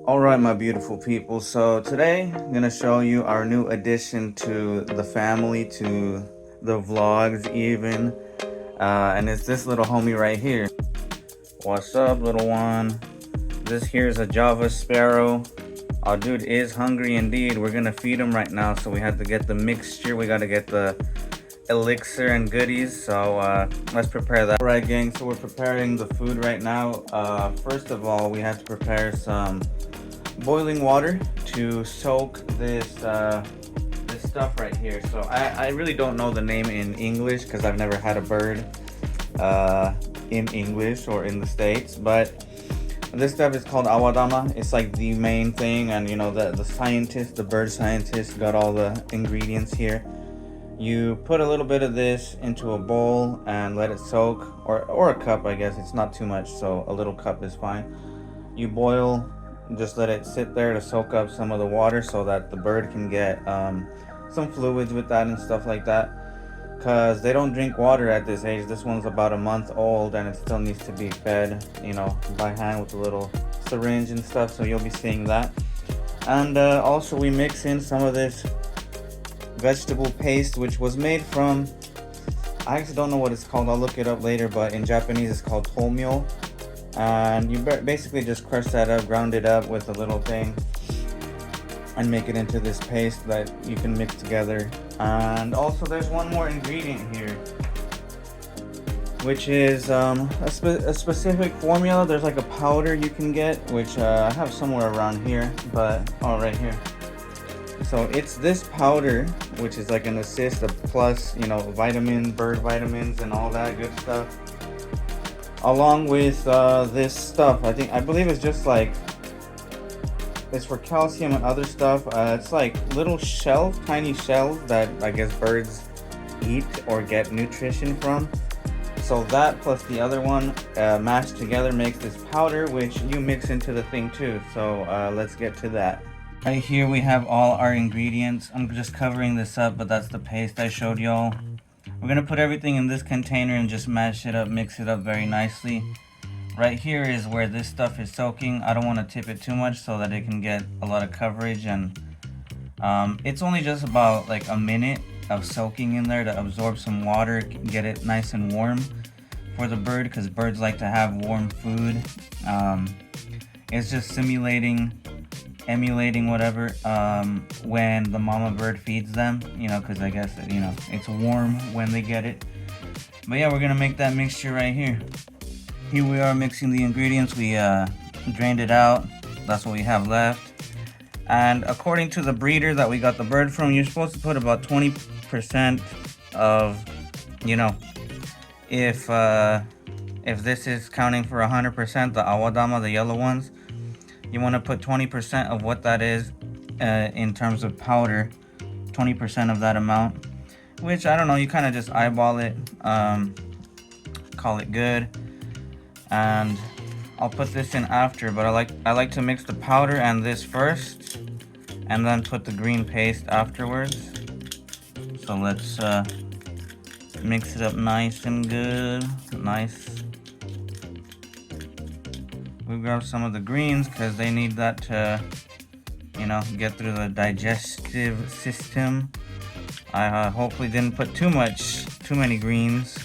Alright, my beautiful people, so today I'm gonna show you our new addition to the family, to the vlogs even, and it's this little homie right here. What's up, little one? This here is a Java Sparrow. Our dude is hungry indeed. We're gonna feed him right now, so we had to get the mixture, we gotta get the elixir and goodies, so let's prepare that. Alright gang, so we're preparing the food right now. First of all, we have to prepare some boiling water to soak this this stuff right here. So I really don't know the name in English because I've never had a bird in English or in the States, but this stuff is called awadama. It's like the main thing, and you know, the scientist, the bird scientist, got all the ingredients here. You put a little bit of this into a bowl and let it soak, or a cup, I guess. It's not too much, so a little cup is fine. You boil, just let it sit there to soak up some of the water so that the bird can get some fluids with that and stuff like that, because they don't drink water at this age. This one's about a month old and it still needs to be fed, you know, by hand with a little syringe and stuff, so you'll be seeing that. And also we mix in some of this vegetable paste, which was made from, I actually don't know what it's called, I'll look it up later, but in Japanese it's called tomio. And you basically just crush that up, ground it up with a little thing, and make it into this paste that you can mix together. And also there's one more ingredient here, which is a specific formula. There's like a powder you can get, which I have somewhere around here, but right here. So it's this powder, which is like an assist, a plus, you know, vitamin, bird vitamins and all that good stuff, along with this stuff. I believe it's just like, it's for calcium and other stuff. It's like little shells, tiny shells that I guess birds eat or get nutrition from. So that plus the other one mashed together makes this powder, which you mix into the thing too. So let's get to that. Right here we have all our ingredients. I'm just covering this up, but that's the paste I showed y'all. We're gonna put everything in this container and just mash it up, mix it up very nicely. Right here is where this stuff is soaking. I don't want to tip it too much so that it can get a lot of coverage, and it's only just about like a minute of soaking in there to absorb some water, get it nice and warm for the bird, because birds like to have warm food. It's just emulating whatever when the mama bird feeds them, you know, because I guess, you know, it's warm when they get it. But yeah, we're gonna make that mixture right here. Here we are mixing the ingredients. We drained it out. That's what we have left. And according to the breeder that we got the bird from, you're supposed to put about 20% of, you know, if this is counting for 100%, the awadama, the yellow ones, you want to put 20% of what that is in terms of powder, 20% of that amount, which I don't know, you kind of just eyeball it, call it good. And I'll put this in after, but I like to mix the powder and this first, and then put the green paste afterwards. So let's mix it up nice and good, nice. We grab some of the greens because they need that to, you know, get through the digestive system. I hopefully didn't put too many greens.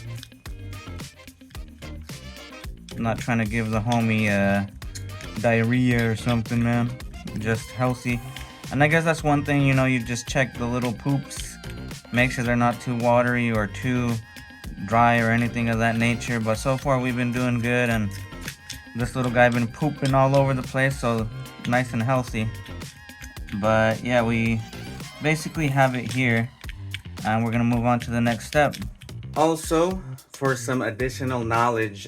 I'm not trying to give the homie diarrhea or something, man. Just healthy. And I guess that's one thing, you know, you just check the little poops, make sure they're not too watery or too dry or anything of that nature. But so far we've been doing good, and this little guy been pooping all over the place, so nice and healthy. But yeah, we basically have it here, and we're gonna move on to the next step. Also, for some additional knowledge,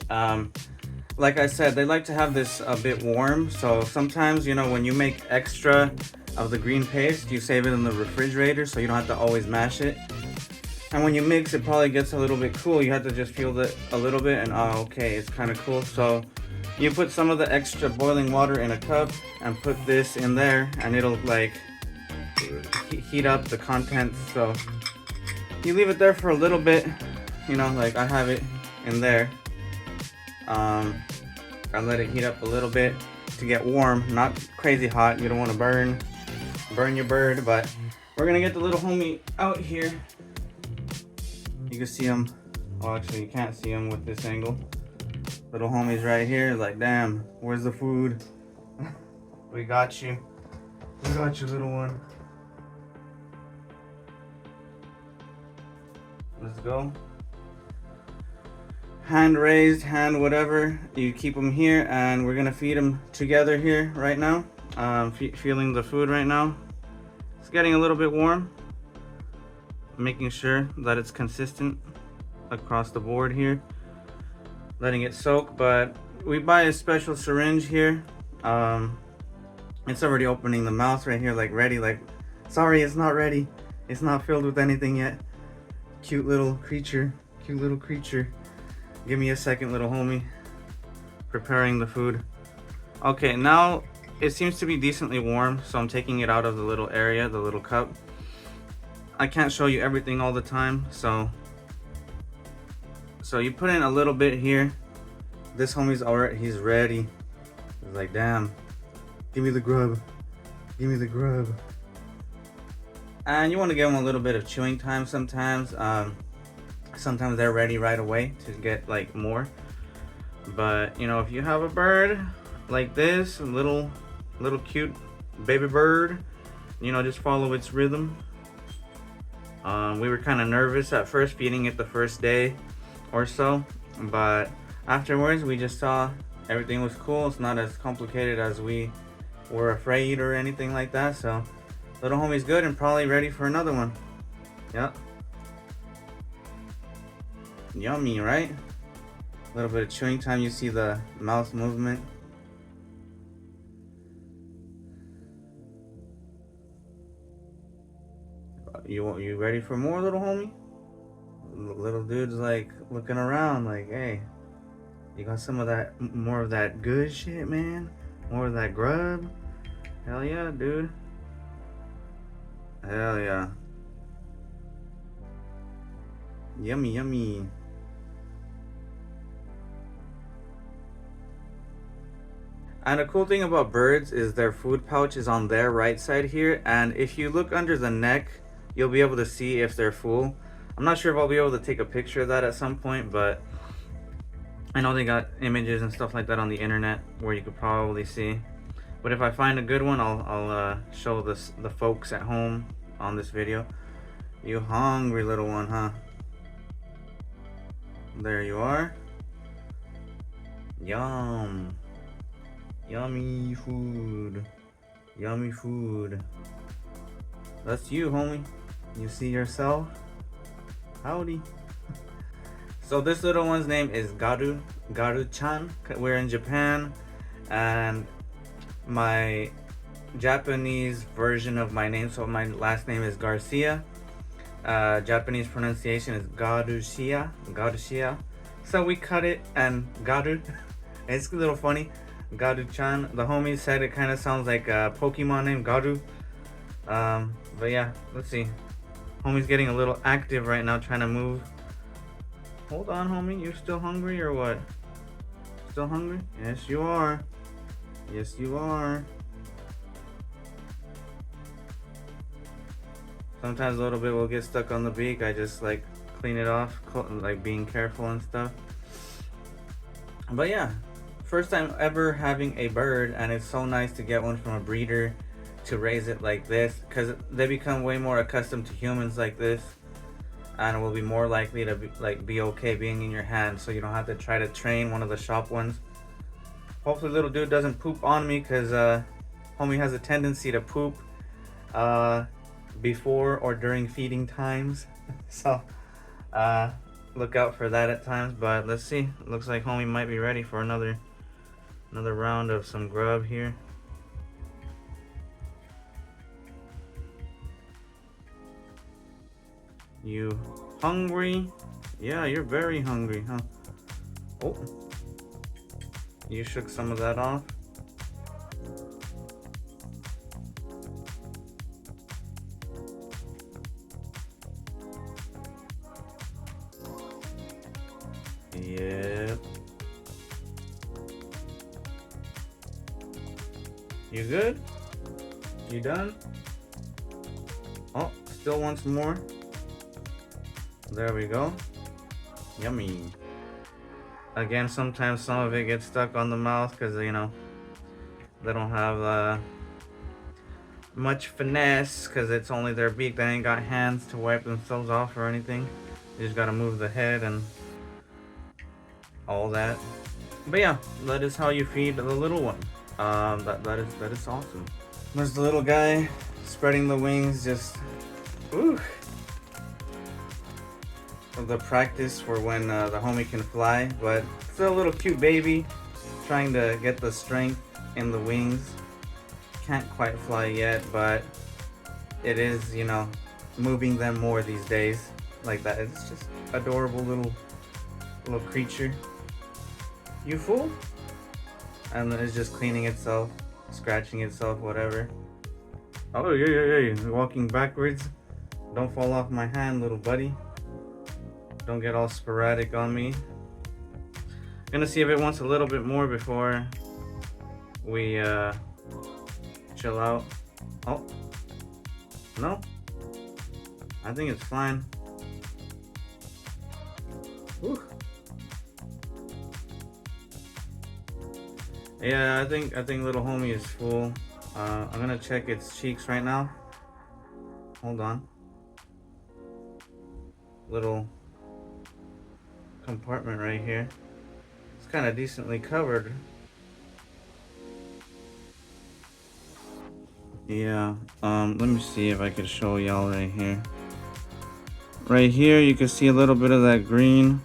like I said, they like to have this a bit warm, so sometimes, you know, when you make extra of the green paste, you save it in the refrigerator so you don't have to always mash it. And when you mix, it probably gets a little bit cool. You have to just feel it a little bit, and oh, okay, it's kind of cool. So you put some of the extra boiling water in a cup and put this in there, and it'll like heat up the contents. So you leave it there for a little bit, you know, like I have it in there. I let it heat up a little bit. to get warm, not crazy hot. You don't want to burn your bird, but we're gonna get the little homie out here. You can see him. Oh, actually, you can't see him with this angle. Little homie's right here. Like, damn, where's the food? We got you. We got you, little one. Let's go. Hand raised, hand whatever. You keep them here, and we're gonna feed them together here right now. Feeling the food right now. It's getting a little bit warm. Making sure that it's consistent across the board here. Letting it soak, but we buy a special syringe here. It's already opening the mouth right here, like ready. Like, sorry, it's not ready. It's not filled with anything yet. Cute little creature. Cute little creature. Give me a second, little homie. Preparing the food. Okay, now it seems to be decently warm, so I'm taking it out of the little area, the little cup. I can't show you everything all the time, so you put in a little bit here. This homie's already, he's ready. He's like, damn, give me the grub. Give me the grub. And you want to give them a little bit of chewing time sometimes. Sometimes they're ready right away to get like more. But you know, if you have a bird like this, a little cute baby bird, you know, just follow its rhythm. We were kind of nervous at first feeding it the first day or so, but afterwards we just saw everything was cool. It's not as complicated as we were afraid or anything like that. So little homie's good and probably ready for another one. Yep. Yummy, right? A little bit of chewing time. You see the mouth movement. You ready for more, little homie? Little dude's like looking around like, hey, you got some of that, more of that good shit, man? More of that grub? Hell yeah, dude. Hell yeah. Yummy, yummy. And the cool thing about birds is their food pouch is on their right side here, and if you look under the neck, you'll be able to see if they're full. I'm not sure if I'll be able to take a picture of that at some point, but I know they got images and stuff like that on the internet where you could probably see. But if I find a good one, I'll show the folks at home on this video. You hungry little one, huh? There you are. Yum. Yummy food. Yummy food. That's you, homie. You see yourself? Howdy. So this little one's name is Garu-chan. We're in Japan, and my Japanese version of my name, so my last name is Garcia. Japanese pronunciation is Garushia. So we cut it and Garu. It's a little funny. Garu-chan. The homie said it kind of sounds like a Pokemon name, Garu. But yeah, let's see. Homie's getting a little active right now, trying to move. Hold on, homie. You still hungry or what? Still hungry? Yes, you are. Yes, you are. Sometimes a little bit will get stuck on the beak. I just like clean it off, like being careful and stuff. But yeah, first time ever having a bird, and it's so nice to get one from a breeder to raise it like this, because they become way more accustomed to humans like this, and will be more likely to be okay being in your hand, so you don't have to try to train one of the shop ones. Hopefully little dude doesn't poop on me, because homie has a tendency to poop before or during feeding times. So look out for that at times. But let's see, looks like homie might be ready for another round of some grub here. You hungry? Yeah, you're very hungry, huh? Oh, you shook some of that off. Yep. You good? You done? Oh, still wants more. There we go. Yummy. Again, sometimes some of it gets stuck on the mouth because, you know, they don't have much finesse because it's only their beak. They ain't got hands to wipe themselves off or anything. You just gotta move the head and all that. But yeah, that is how you feed the little one. That is awesome. There's the little guy spreading the wings, just whew. The practice for when the homie can fly, but still a little cute baby trying to get the strength in the wings. Can't quite fly yet, but it is, you know, moving them more these days like that. It's just adorable little creature. You fool? And then it's just cleaning itself, scratching itself, whatever. Oh, yeah. Walking backwards. Don't fall off my hand, little buddy. Don't get all sporadic on me. Gonna see if it wants a little bit more before we chill out. Oh, no. I think it's fine. Whew. Yeah, I think little homie is full. I'm gonna check its cheeks right now. Hold on. Little compartment right here. It's kind of decently covered. Yeah, let me see if I could show y'all right here. Right here, you can see a little bit of that green,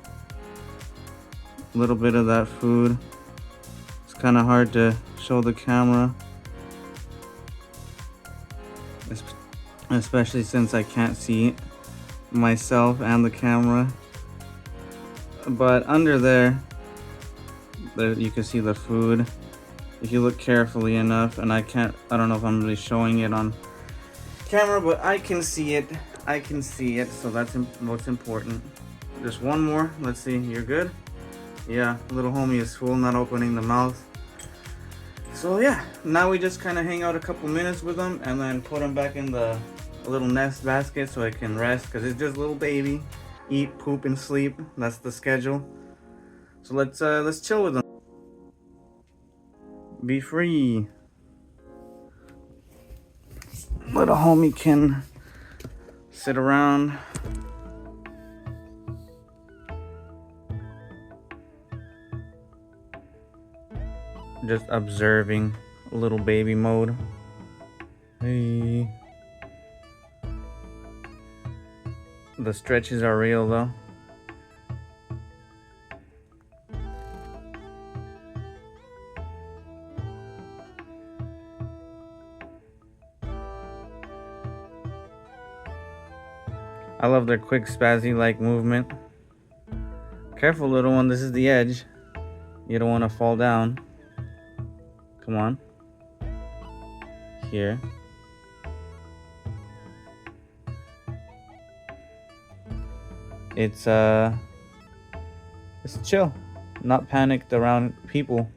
a little bit of that food. It's kind of hard to show the camera, especially since I can't see myself and the camera. But under there you can see the food if you look carefully enough, and I don't know if I'm really showing it on camera, but I can see it, so that's what's important. Just one more. Let's see. You're good? Yeah, little homie is full, not opening the mouth. So yeah, now we just kind of hang out a couple minutes with him and then put him back in the little nest basket so I can rest, because it's just a little baby. Eat, poop, and sleep. That's the schedule. So let's chill with them. Be free. Little homie can sit around. Just observing little baby mode. Hey. The stretches are real though. I love their quick spazzy-like movement. Careful, little one, this is the edge. You don't want to fall down. Come on. Here. It's chill. Not panicked around people.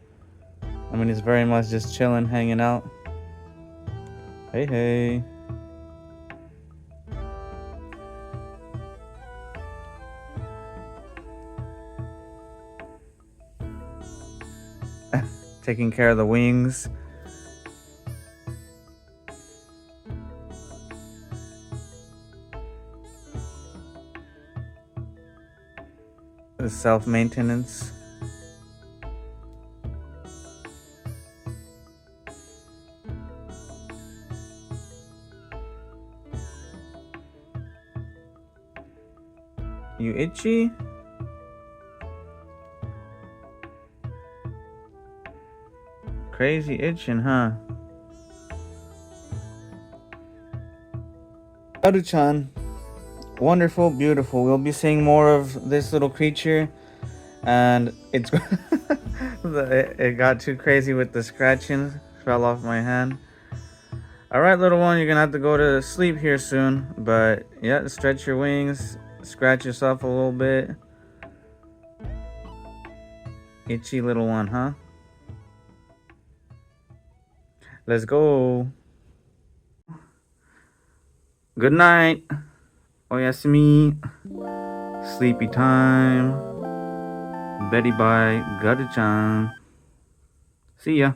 I mean, it's very much just chilling, hanging out. Hey. Taking care of the wings. The self-maintenance. You itchy? Crazy itching, huh? Aru-chan. Wonderful, beautiful. We'll be seeing more of this little creature, and it's it got too crazy with the scratching. Fell off my hand. Alright, little one, you're gonna have to go to sleep here soon, but yeah, stretch your wings, scratch yourself a little bit. Itchy little one, huh? Let's go. Good night. Oyasumi. Sleepy time. Betty bye. Gata-chan. See ya.